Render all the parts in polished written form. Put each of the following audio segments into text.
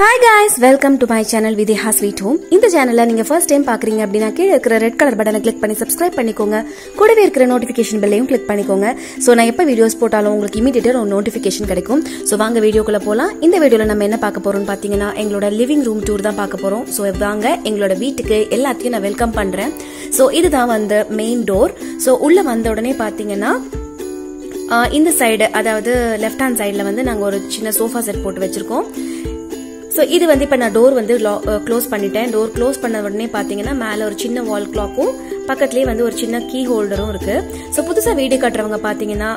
Hi guys, welcome to my channel Videha Sweet Home. இந்த சேனல்ல நீங்க first time பாக்குறீங்க அப்படினா கீழ இருக்கிற ரெட் கலர் பட்டனை கிளிக் பண்ணி subscribe பண்ணிக்கோங்க. கூடவே இருக்கிற notification bell-ஐயும் கிளிக் பண்ணிக்கோங்க. சோ நான் எப்ப வீடியோஸ் போட்டாலும் உங்களுக்கு immediate ஒரு notification கிடைக்கும். சோ வாங்க வீடியோக்குள்ள போலாம். இந்த வீடியோல நம்ம என்ன பார்க்க போறோம்னு பாத்தீங்கன்னா எங்களோட லிவிங் ரூம் டூர் தான் பார்க்க போறோம். சோ வாங்க எங்களோட வீட்டுக்கு எல்லாத்தையும் நான் வெல்கம் பண்றேன். சோ இதுதான் வந்து மெயின் டோர். சோ உள்ள வந்த உடனே பாத்தீங்கன்னா இந்த சைடு அதாவது லெஃப்ட் ஹேண்ட் சைடுல வந்து நாங்க ஒரு சின்ன சோஃபா செட் போட்டு வச்சிருக்கோம். சோ இது வந்து இப்ப நான் டோர் வந்து க்ளோஸ் பண்ணிட்டேன். டோர் க்ளோஸ் பண்ண உடனே பாத்தீங்கன்னா மேல ஒரு சின்ன வால் கிளாக்கும் பக்கத்துலயே வந்து ஒரு சின்ன கீ ஹோல்டரும் இருக்கு. சோ புதுசா வீடு கட்டுறவங்க பாத்தீங்கன்னா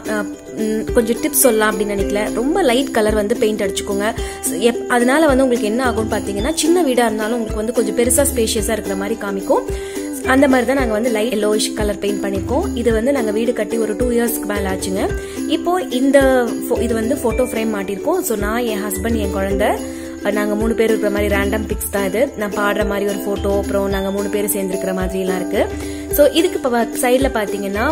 கொஞ்சம் டிப்ஸ் சொல்லலாம் அப்படின்னு நினைக்கல. ரொம்ப லைட் கலர் வந்து பெயிண்ட் அடிச்சுக்கோங்க. அதனால வந்து உங்களுக்கு என்ன ஆகும்னு பாத்தீங்கன்னா சின்ன வீடா இருந்தாலும் உங்களுக்கு வந்து கொஞ்சம் பெருசா ஸ்பேஷியஸா இருக்கிற மாதிரி காமிக்கும். அந்த மாதிரி தான் நாங்க வந்து லைட் yellowish கலர் பெயிண்ட் பண்ணிருக்கோம். இது வந்து நாங்க வீடு கட்டி ஒரு 2 இயர்ஸ்க்கு மேல ஆச்சுங்க. இப்போ இது வந்து போட்டோ ஃப்ரேம் மாட்டிருக்கோம். சோ நான், என் ஹஸ்பண்ட், என் குழந்தை, நாங்க 3 பேர் இருக்கிற மாதிரி ரேண்டம் பிக்ஸ் தான் இது. நான் பாடுற மாதிரி ஒரு போட்டோ, அப்புறம் நாங்க 3 பேர் சேர்ந்துருக்கிற மாதிரி எல்லாம் இருக்கு. சோ இதுக்கு சைட்ல பாத்தீங்கன்னா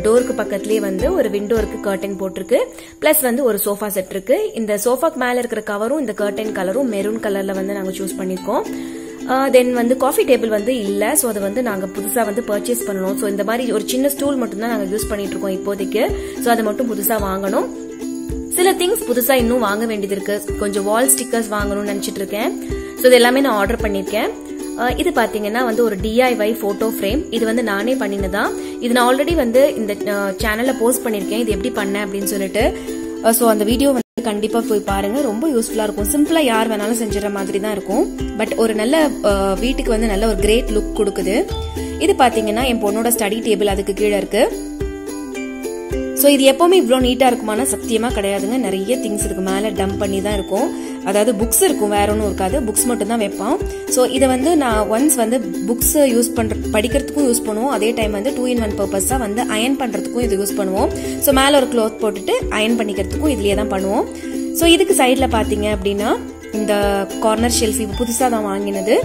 டோருக்கு பக்கத்துலயே வந்து ஒரு விண்டோ இருக்கு, கர்டன் போட்டிருக்கு. பிளஸ் வந்து ஒரு சோஃபா செட் இருக்கு. இந்த சோஃபாக்கு மேல இருக்கிற கவரும் இந்த கர்டன் கலரும் மெரூன் கலர்ல வந்து நாங்க சூஸ் பண்ணிருக்கோம். தென் வந்து காஃபி டேபிள் வந்து இல்ல. சோ அது வந்து நாங்க புதுசா வந்து பர்ச்சேஸ் பண்ணணும். சோ இந்த மாதிரி ஒரு சின்ன ஸ்டூல் மட்டும் தான் நாங்க யூஸ் பண்ணிட்டு இருக்கோம் இப்போதைக்கு. சோ அதை மட்டும் புதுசா வாங்கணும். சில திங்ஸ் புதுசா இன்னும் வாங்க வேண்டியது இருக்கு. கொஞ்சம் வால் ஸ்டிக்கர்ஸ் வாங்கணும்னு நினைச்சிட்டு இருக்கேன். சோ இது எல்லாமே நான் ஆர்டர் பண்ணிருக்கேன். இது பாத்தீங்கன்னா வந்து ஒரு DIY போட்டோ ஃப்ரேம். இது வந்து நானே பண்ணினதான். இது நான் ஆல்ரெடி வந்து இந்த சேனல்ல போஸ்ட் பண்ணிருக்கேன் இது எப்படி பண்ணேன் அப்படின்னு சொல்லிட்டு. சோ அந்த வீடியோ வந்து கண்டிப்பா போய் பாருங்க. ரொம்ப யூஸ்ஃபுல்லா இருக்கும். சிம்பிளா யார் வேணாலும் செஞ்சுற மாதிரி தான் இருக்கும். பட் ஒரு நல்ல வீட்டுக்கு வந்து நல்ல ஒரு கிரேட் லுக் கொடுக்குது. இது பாத்தீங்கன்னா என் பொண்ணோட ஸ்டடி டேபிள் அதுக்கு கீழே இருக்கு. சோ இது எப்பவுமே இவ்வளவு நீட்டா இருக்குமானா சத்தியமா கிடையாதுங்க. நிறைய திங்ஸ் இதுக்கு மேல டம்ப் பண்ணி தான் இருக்கும். அதாவது புக்ஸ் இருக்கும், வேற ஒன்னும் இருக்காது. புக்ஸ் மட்டும் தான் வைப்போம். சோ இதை வந்து நான் ஒன்ஸ் வந்து புக்ஸ் யூஸ் படிக்கிறதுக்கும் யூஸ் பண்ணுவோம். அதே டைம் வந்து 2 in 1 பர்பஸா வந்து அயன் பண்றதுக்கும் இது யூஸ் பண்ணுவோம். சோ மேல ஒரு கிளாத் போட்டுட்டு அயன் பண்ணிக்கிறதுக்கும் இதுலயே தான் பண்ணுவோம். சோ இதுக்கு சைட்ல பாத்தீங்க அப்படின்னா இந்த கார்னர் ஷெல்ஃப் புதுசா தான் வாங்கினது.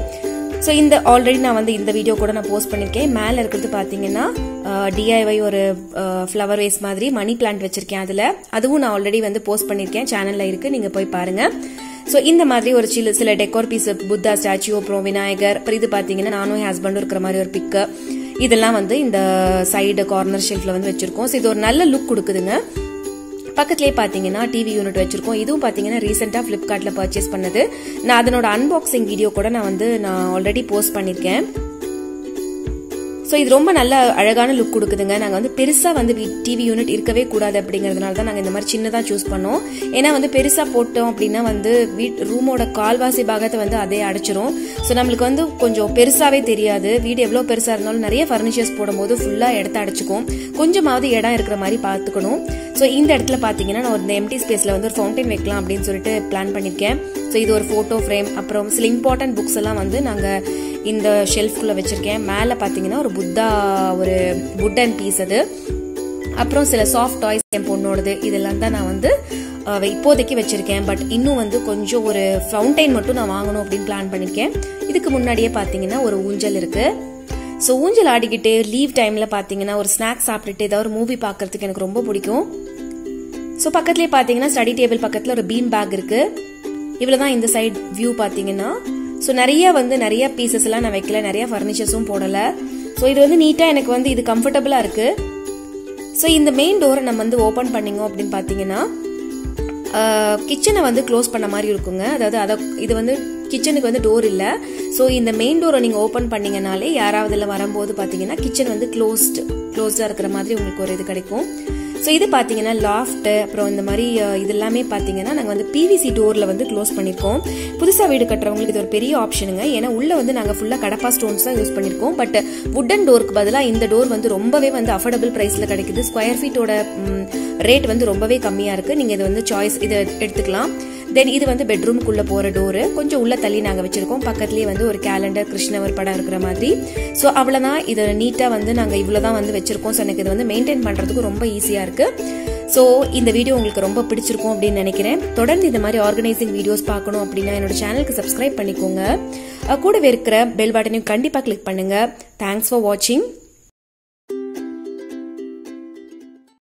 சோ இந்த ஆல்ரெடி நான் வந்து இந்த வீடியோ கூட நான் போஸ்ட் பண்ணிருக்கேன். மேல இருக்கிறது பாத்தீங்கன்னா DIY ஒரு ஃபிளவர் வேஸ் மாதிரி மணி பிளான்ட் வச்சிருக்கேன். அதுவும் நான் ஆல்ரெடி வந்து போஸ்ட் பண்ணிருக்கேன். சேனல்ல இருக்கு, நீங்க போய் பாருங்க. சோ இந்த மாதிரி ஒரு சில டெக்கோர் பீஸ், புத்தா ஸ்டாச்சு, அப்புறம் விநாயகர், அப்புறம் இது பாத்தீங்கன்னா நானும் என் ஹஸ்பண்டும் இருக்கிற மாதிரி ஒரு பிக்கு, இதெல்லாம் வந்து இந்த சைடு கார்னர் ஷெல்ஃப்ல வந்து வச்சிருக்கோம். சோ இது ஒரு நல்ல லுக் கொடுக்குதுங்க. பக்கத்துலயே பாத்தீங்கன்னா டிவி யூனிட் வச்சிருக்கோம். இதுவும் பாத்தீங்கன்னா ரீசெண்டா Flipkartல பர்ச்சேஸ் பண்ணது. நான் அதனோட அன்பாக்சிங் வீடியோ கூட நான் ஆல்ரெடி போஸ்ட் பண்ணிருக்கேன். சோ இது ரொம்ப நல்ல அழகான லுக் கொடுக்குதுங்க. நாங்க வந்து பெருசா வந்து டிவி யூனிட் இருக்கவே கூடாது அப்படிங்கறதுனால தான் நாங்க இந்த மாதிரி சின்னதா சூஸ் பண்ணோம். ஏன்னா வந்து பெருசா போட்டோம் அப்படின்னா வந்து ரூமோட கால்வாசி பாகத்தை வந்து அதே அடைச்சிரும். சோ நம்மளுக்கு வந்து கொஞ்சம் பெருசாவே தெரியாது. வீடு எவ்வளவு பெருசா இருந்தாலும் நிறைய பர்னிச்சர்ஸ் போடும்போது ஃபுல்லா இடத்த அடைச்சுக்கும். கொஞ்சமாவது இடம் இருக்கிற மாதிரி பாத்துக்கணும். சோ இந்த இடத்துல பாத்தீங்கன்னா நான் ஒரு எம்டி ஸ்பேஸ்ல வந்து ஒரு ஃபவுண்டைன் வைக்கலாம் அப்படின்னு சொல்லிட்டு பிளான் பண்ணிருக்கேன். சோ இது ஒரு போட்டோ ஃப்ரேம், அப்புறம் சில இம்பார்ட்டன்ட் புக்ஸ் எல்லாம் வந்து நாங்க இந்த ஷெல்ஃப்குள்ள வச்சிருக்கேன். மேல பாத்தீங்கன்னா ஒரு புத்தா ஒரு வுடன் பீஸ், அது அப்புறம் சில சாஃப்ட் டாய்ஸ் என் பொண்ணோடது, இதெல்லாம் தான் நான் வந்து இப்போதைக்கு வச்சிருக்கேன். பட் இன்னும் வந்து கொஞ்சம் ஒரு ஃபவுண்டைன் மட்டும் நான் வாங்கணும் அப்படின்னு பிளான் பண்ணிருக்கேன். இதுக்கு முன்னாடியே பாத்தீங்கன்னா ஒரு ஊஞ்சல் இருக்கு. சோ ஊஞ்சல் ஆடிக்கிட்டு லீவ் டைம்ல பாத்தீங்கன்னா ஒரு ஸ்நாக்ஸ் சாப்பிட்டுட்டு ஏதாவது ஒரு மூவி பாக்குறதுக்கு எனக்கு ரொம்ப பிடிக்கும். சோ பக்கத்துலயே பாத்தீங்கன்னா ஸ்டடி டேபிள் பக்கத்துல ஒரு பீம் பேக் இருக்கு. இவ்வளவுதான் இந்த சைட் வியூ பாத்தீங்கன்னா. சோ நிறைய பீசஸ் எல்லாம் நான் வைக்கல, நிறைய பர்னிச்சர்ஸும் போடல. சோ இது வந்து நீட்டா எனக்கு வந்து இது கம்ஃபர்டபுளா இருக்கு. சோ இந்த மெயின் டோரை நம்ம வந்து ஓபன் பண்ணீங்க அப்படின்னு பாத்தீங்கன்னா கிச்சனை வந்து க்ளோஸ் பண்ண மாதிரி இருக்குங்க. அதாவது இது வந்து கிச்சனுக்கு வந்து டோர் இல்ல. சோ இந்த மெயின் டோரை நீங்க ஓபன் பண்ணீங்கனாலே யாராவது வரும்போது பாத்தீங்கன்னா கிச்சன் வந்து க்ளோஸ்டா இருக்கிற மாதிரி உங்களுக்கு ஒரு இது கிடைக்கும். சோ இது பாத்தீங்கன்னா லாஃப்ட், அப்புறம் இந்த மாதிரி இது எல்லாமே பாத்தீங்கன்னா நாங்க வந்து PVC டோர்ல வந்து க்ளோஸ் பண்ணிருக்கோம். புதுசா வீடு கட்டுறவங்களுக்கு இது ஒரு பெரிய ஆப்ஷனுங்க. ஏன்னா உள்ள வந்து நாங்க ஃபுல்லா கடப்பா ஸ்டோன்ஸ் தான் யூஸ் பண்ணிருக்கோம். பட் வுடன் டோருக்கு பதிலா இந்த டோர் வந்து ரொம்பவே வந்து அஃபோர்டபிள் பிரைஸ்ல கிடைக்குது. ஸ்கொயர் ஃபீட்டோட ரேட் வந்து ரொம்பவே கம்மியா இருக்கு. நீங்க இது வந்து சாய்ஸ் இதை எடுத்துக்கலாம். தென் இது வந்து பெட்ரூமுக்குள்ள போற டோரு, கொஞ்சம் உள்ள தள்ளி நாங்க வச்சிருக்கோம். பக்கத்துலயே வந்து ஒரு கேலண்டர், கிருஷ்ணவர் படம் இருக்கிற மாதிரி. சோ அவ்வளவுதான். இது நீட்டா வந்து நாங்க இவ்வளவுதான் வந்து வச்சிருக்கோம். சோ எனக்கு இது வந்து மெயின்டைன் பண்றதுக்கு ரொம்ப ஈஸியா இருக்கு. சோ இந்த வீடியோ உங்களுக்கு ரொம்ப பிடிச்சிருக்கும் அப்படின்னு நினைக்கிறேன். தொடர்ந்து இந்த மாதிரி ஆர்கனைசிங் வீடியோஸ் பார்க்கணும் அப்படின்னா என்னோட சேனலுக்கு சப்ஸ்கிரைப் பண்ணிக்கோங்க. கூடவே இருக்கிற பெல் பட்டனையும் கண்டிப்பா கிளிக் பண்ணுங்க. தேங்க்ஸ் ஃபார் வாட்சிங்.